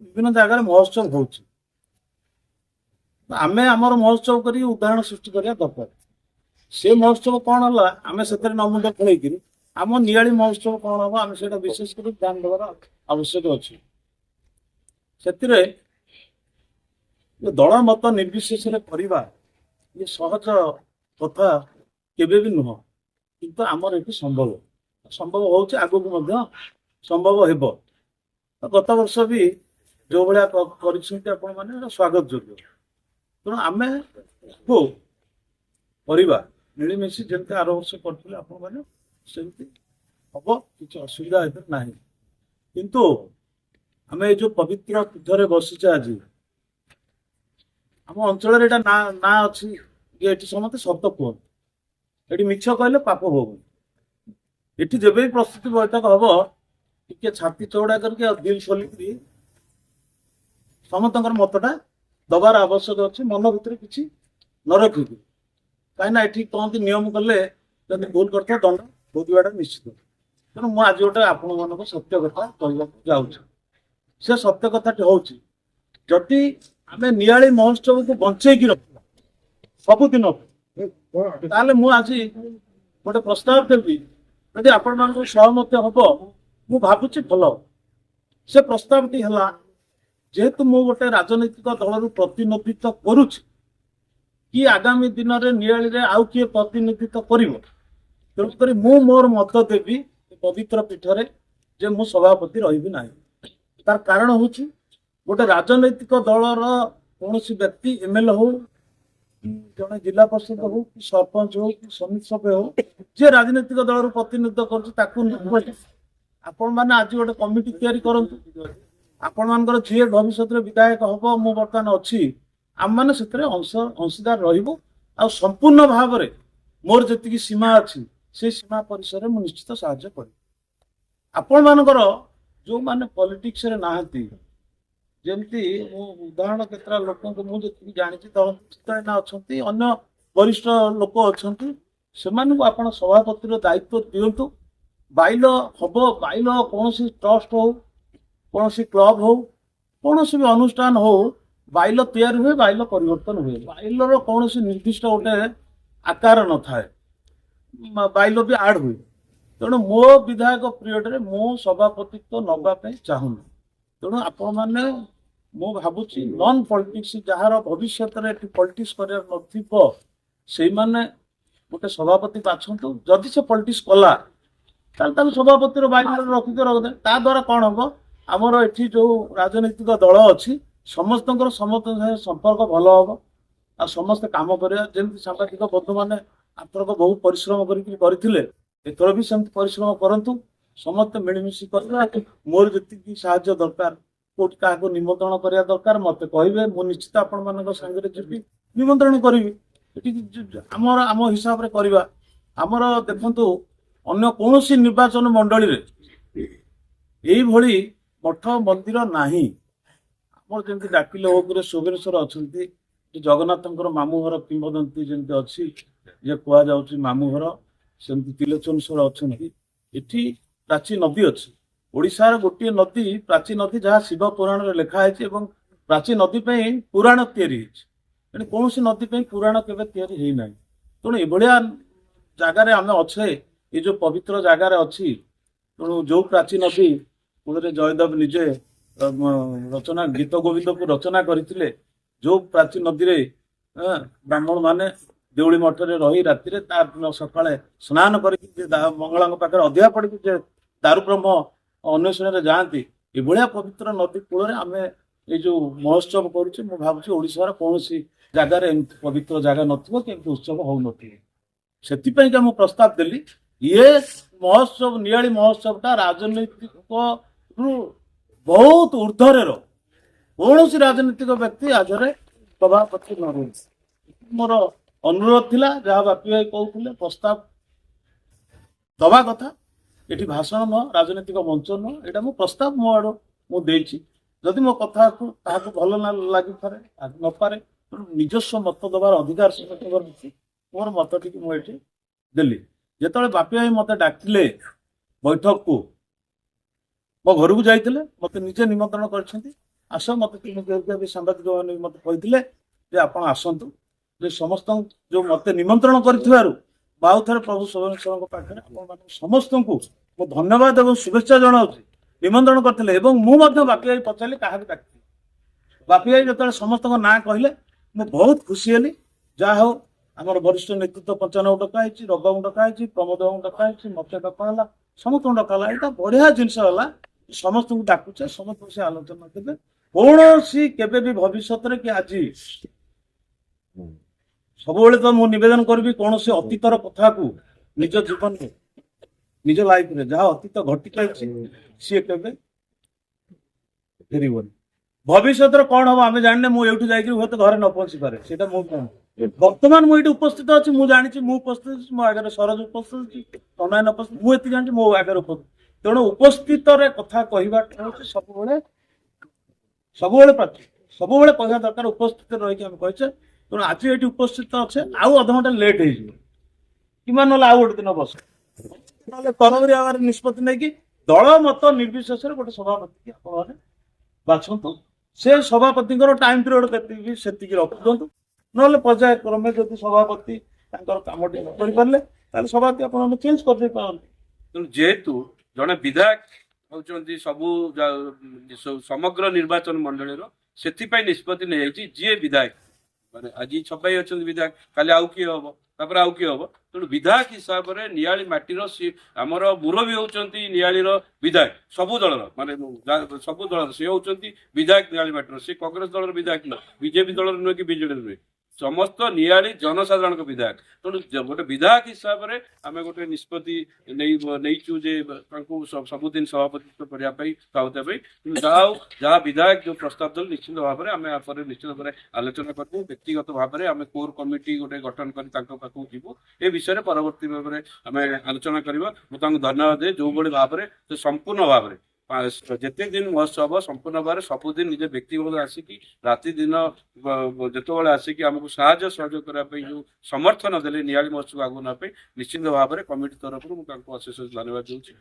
विभिन्न जगह महोत्सव हो आमे आमर महोत्सव करी उदाहरण सृष्टि करिया दरकार से महोत्सव कौन है आम से नमुंड खेल आम नियाली महोत्सव कौन हम आम से विशेष कर ध्यान देवार आवश्यक अच्छे से दल मत निर्विशेष करवा ये सहज कथा केबे भी नुह किंतु आमर ये संभव संभव हो आगू संभव हेब गत वर्ष भी जो भाया कर स्वागत योग्य तेणु आम करवा मिलमिशि जमी आर वर्ष करते आपण हम कि असुविधा ना किंतु आम जो पवित्र पीठरे बसीचे आज आम अंचल ना अच्छी ये समस्त सत कहते ये मिछ कहले पाप भोग ये जब भी प्रस्तुति बैठक हम टे छाती चौड़ा करके दिल खोलिकी समस्त मतटा दबार आवश्यक अच्छे मन भितर किसी न रखिकी कहीं कहते नियम कले जब भूल करता दंड भोगवाटा निश्चित तेणु मुझे आज गोटे आपण मान सत्य कथा कहवाक जाऊँ से सत्य कथाटी हूँ जदि आम नियाली महोत्सव को बंचेकी रखा सबुदिन ताले मु आज गोटे प्रस्ताव देवी यदि आपण मान सहमत हम मु भावुची भल से प्रस्तावटी है जेहेतु मु गोटे राजनैतिक दल प्रतिनिधित्व करुच्ची कि आगामी दिन में नियाली रे आउ किए प्रतिनिधित्व करिवो तेणुक मु मोर मत देवी पवित्र पीठरे जे मु सभापति रही ना तार कारण हूँ गोटे राजनैतिक दलर कौन व्यक्ति एमएलए हो जड़े जिला परिषद हो कि सरपंच हो कि समिति सभ्य हो जे राजनैतिक दल प्रतिनिधित्व कर आपण मैंने आज गोटे कमिटी तैयारी करंतु आपण मानकर जी भविष्य विधायक हम मु बर्तमान अच्छी आम मैंने से अंशीदार रहिबो आ संपूर्ण भाव में मोर जी सीमा अच्छी से सीमा परिसर में निश्चित साहाय्य कर आपण मानकर जो माने पॉलिटिक्स रे नाहंती जमती उदाहरण केतरा लोक मुझे जानी दल अच्छा अन्य वरिष्ठ लोक अच्छा से आप सभापति दायित्व दिंतु बाइल हम बाइल कौन ट्रस्ट हो कौन क्लब हो कौन भी अनुष्ठान हो बाइल तैयारी हुए बाइल परिवर्तन हुए बाइलर कौन निर्दिष्ट गोटे आकार न थाए बाइल भी आड हुए तेणु मो विधायक पीरियड रे मो सभापतित्व नवाई चाहूनी तेणु आपण मैंने मु भावुची नॉन पॉलिटिक्स जार भविष्य पॉलिटिक्स कर माने गोटे सभापति बाछंतु जदि से पॉलिटिक्स कला सभापति बाइल रखिक रखदे ता द्वारा कौन हम आमर एठी जो राजनैतिक दल अच्छी समस्त समस्त संपर्क भल हम आ समस्त काम करा जमी सांबादिक बंधु मैंने आथरक बहु परिश्रम करते एथर भी सेमती परिश्रम करंतु समस्त मिलमिशि कर मोर जी साहाय्य दरकार कोट क्या निमंत्रण करने दरकार मत कहे मुझे निश्चित आपण मान सागर जी निमंत्रण करी आमर आम हिसाब से करवा आमर देखु अन्य कौन निर्वाचन मंडली यही मठ मंदिर नाही आमर जमी डाकिले हो शोभेश्वर अच्छा जगन्नाथ मामू घर किंवदंती जमी अच्छी जे कह मामू घर सेमती तिलोचनेश्वर अच्छा ये प्राची नदी अच्छी ओडिशार गोटे नदी प्राची नदी जहाँ शिव पुराण में लिखाई प्राची नदी पुराण तैयारी कौन नदी पुराण केवे तैयारी ना तेणु ये जगार आम अच्छे ये जो पवित्र जगार अच्छी तेणु जो प्राची नदी कूल जयदेव निजे रचना गीत गोविंद को रचना करते जो प्राची नदी रे ब्राह्मण माने देउली मठरे रही राति सकाଳେ स्नान कर मंगला पाखे अधिया पड़ी दारु ब्रह्म अन्वेषण जाती ये पवित्र नदी कूल आम ये जो महोत्सव करुचे मुझे भावुँ ओडार कौन जगार एमती पवित्र जगह नथिबो कि उत्सव हो नथिबो मुझे प्रस्ताव देली ये महोत्सव नियाली महोत्सवटा राजनैतिक बहुत ऊर्धर कौन राजनीतिक व्यक्ति आज सभापति न रही मोर अनुरोध थिला जहाँ बापी भाई कहते प्रस्ताव दवा कथा ये भाषण नुह राजनीतिक मंच नुह यहाँ मो प्रस्ताव मो आड़ मुझे जदि मो कथा भल ना लगी पारे न पारे निजस्व मत दबार अधिकार मोर मत टी मुझे देली जिते बापी भाई मत डाकिले बैठक को मो घर को जाते मत निजे निमंत्रण कर ଆସ ମତେ ବି ସାମ୍ବାଦିକ ମାନେ ବି ମତେ କହିଥିଲେ ଯେ ଆପଣ ଆସନ୍ତୁ, ଯେ ସମସ୍ତ ଯୋଉ ମତେ ନିମନ୍ତ୍ରଣ କରିଥିବାରୁ ଆଉ ଥରେ ପ୍ରଭୁ ସର୍ବେଶ୍ୱରଙ୍କ ପାଖରେ ଆପଣମାନଙ୍କୁ ସମସ୍ତଙ୍କୁ ମୁଁ ଧନ୍ୟବାଦ ଏବଂ ଶୁଭେଚ୍ଛା ଜଣାଉଛି। ନିମନ୍ତ୍ରଣ କରିଥିଲେ ଏବଂ ମୁଁ ମଧ୍ୟ ବାପି ଭାଇ ପଚାରିଲି କାହାକୁ ଡାକିଥିଲି। ବାପି ଭାଇ ଯେତେବେଳେ ସମସ୍ତଙ୍କ ନାଁ କହିଲେ ମୁଁ ବହୁତ ଖୁସି ହେଲି। ଯାହା ହଉ ଆମର ବରିଷ୍ଠ ନେତୃତ୍ୱ 95 ଡକା ହେଇଛି, ରବାଙ୍କୁ ଡକା ହେଇଛି, ପ୍ରମୋଦଙ୍କୁ ଡକା ହେଇଛି, ମତେ ଡକା ହେଲା, ସମସ୍ତଙ୍କୁ ଡକା ହେଲା। ଏଇଟା ବଢିଆ ଜିନିଷ ହେଲା, ସମସ୍ତଙ୍କୁ ଡାକୁଛେ, ସମସ୍ତଙ୍କୁ ସେ ଆଲୋଚନା ଦେବେ। କୌଣସି କେବେ ବି ଭବିଷ୍ୟତରେ କି ଆଜି ସବୁବେଳେ ତ ମୁଁ ନିବେଦନ କରିବି କୌଣସି ଅତୀତର କଥାକୁ ନିଜ ଜୀବନରେ ନିଜ ଲାଇଫରେ ଯାହା ଅତୀତ ଘଟି ଯାଇଛି ସିଏ କେବେ ଫେରିବନି। ଭବିଷ୍ୟତରେ କଣ ହବ ଆମେ ଜାଣିନେ, ମୁଁ ଏଇଠୁ ଯାଇକି ହୁଏତ ଘରେ ନ ପହଞ୍ଚି ପାରେ, ସେଇଟା ମୁଁ ବର୍ତ୍ତମାନ ମୁଁ ଏଇଠି ଉପସ୍ଥିତ ଅଛି, ମୁଁ ଜାଣିଛି ମୁଁ ଉପସ୍ଥିତ ଅଛି, ମୋ ଆଗରେ ସରୋଜ ଉପସ୍ଥିତ ଅଛି, ତନୟନ ଉପସ୍ଥିତ, ମୁଁ ଏତିକି ଜାଣିଛି ମୋ ଆଗରେ ଉପସ୍ଥିତ। ତେଣୁ ଉପସ୍ଥିତରେ କଥା କହିବାଟା ହଉଛି ସବୁବେଳେ ପ୍ରାର୍ଥୀ, ସବୁବେଳେ କହିବା ଦରକାର ଉପସ୍ଥିତ ରହିକି ଆମେ କହିଛେ। ତେଣୁ ଆଜି ଏଠି ଉପସ୍ଥିତ ଅଛେ, ଆଉ ଅଧଘଣ୍ଟା ଲେଟ୍ ହେଇଯିବ କିମ୍ବା ନହେଲେ ଆଉ ଗୋଟେ ଦିନ ବସ, ନହେଲେ ତରବରି ଆଗରେ ନିଷ୍ପତ୍ତି ନେଇକି ଦଳ ମତ ନିର୍ବିଶେଷରେ ଗୋଟେ ସଭାପତି ଆପଣମାନେ ବାଛନ୍ତୁ। ସେ ସଭାପତିଙ୍କର ଟାଇମ ପିରିୟଡ କେତିକି ସେତିକି ରଖିଦିଅନ୍ତୁ, ନହେଲେ ପର୍ଯ୍ୟାୟକ୍ରମେ ଯଦି ସଭାପତି ତାଙ୍କର କାମଟି ନ କରିପାରିଲେ ତାହେଲେ ସଭାପତି ଆପଣମାନେ ଚେଞ୍ଜ କରିଦେଇ ପାରନ୍ତି। ତେଣୁ ଯେହେତୁ ଜଣେ ବିଧାୟକ ହଉଛନ୍ତି ସମଗ୍ର ନିର୍ବାଚନ ମଣ୍ଡଳୀର, ସେଥିପାଇଁ ନିଷ୍ପତ୍ତି ନିଆଯାଇଛି ଯିଏ ବିଧାୟକ ମାନେ ଆଜି ଛପାଇ ଅଛନ୍ତି ବିଧାୟକ, କାଲି ଆଉ କିଏ ହବ, ତାପରେ ଆଉ କିଏ ହବ। ତେଣୁ ବିଧାୟକ ହିସାବରେ ନିଆଳି ମାଟିର ଆମର ମୁରବୀ ହଉଛନ୍ତି ନିଆଳିର ବିଧାୟକ, ସବୁ ଦଳର ମାନେ ସବୁ ଦଳର ସେ ହଉଛନ୍ତି ବିଧାୟକ ନିଆଳି ମାଟିର। ସେ କଂଗ୍ରେସ ଦଳର ବିଧାୟକ ନୁହେଁ, ବିଜେପି ଦଳର ନୁହେଁ କି ବିଜେଡିର ନୁହେଁ, ସମସ୍ତ ନିଆଳି ଜନସାଧାରଣଙ୍କ ବିଧାୟକ। ତେଣୁ ଗୋଟେ ବିଧାୟକ ହିସାବରେ ଆମେ ଗୋଟେ ନିଷ୍ପତ୍ତି ନେଇଛୁ ଯେ ତାଙ୍କୁ ସବୁଦିନ ସଭାପତିତ୍ୱ କରିବା ପାଇଁ ପାଉଥିବା ପାଇଁ। ଯାହା ବିଧାୟକ ଯୋଉ ପ୍ରସ୍ତାବ ଦେଲେ ନିଶ୍ଚିତ ଭାବରେ ଆମେ ପରେ ନିଶ୍ଚିତ ଭାବରେ ଆଲୋଚନା କରିବୁ। ବ୍ୟକ୍ତିଗତ ଭାବରେ ଆମେ କୋର କମିଟି ଗୋଟେ ଗଠନ କରି ତାଙ୍କ ପାଖକୁ ଯିବୁ, ଏ ବିଷୟରେ ପରବର୍ତ୍ତୀ ଭାବରେ ଆମେ ଆଲୋଚନା କରିବା। ମୁଁ ତାଙ୍କୁ ଧନ୍ୟବାଦ ଦେଇ ଯୋଉଭଳି ଭାବରେ ସେ ସମ୍ପୂର୍ଣ୍ଣ ଭାବରେ ଯେତେ ଦିନ ମହୋତ୍ସବ ସମ୍ପୂର୍ଣ୍ଣ ଭାବରେ ସବୁଦିନ ନିଜ ବ୍ୟକ୍ତିଗତ ଆସିକି ରାତି ଦିନ ଯେତେବେଳେ ଆସିକି ଆମକୁ ସାହାଯ୍ୟ ସହଯୋଗ କରିବା ପାଇଁ ଯୋଉ ସମର୍ଥନ ଦେଲେ ନିଆଳି ମହୋତ୍ସବ ଆଗକୁ ନେବା ପାଇଁ, ନିଶ୍ଚିତ ଭାବରେ କମିଟି ତରଫରୁ ମୁଁ ତାଙ୍କୁ ଅଶେଷ ଧନ୍ୟବାଦ ଦେଉଛି।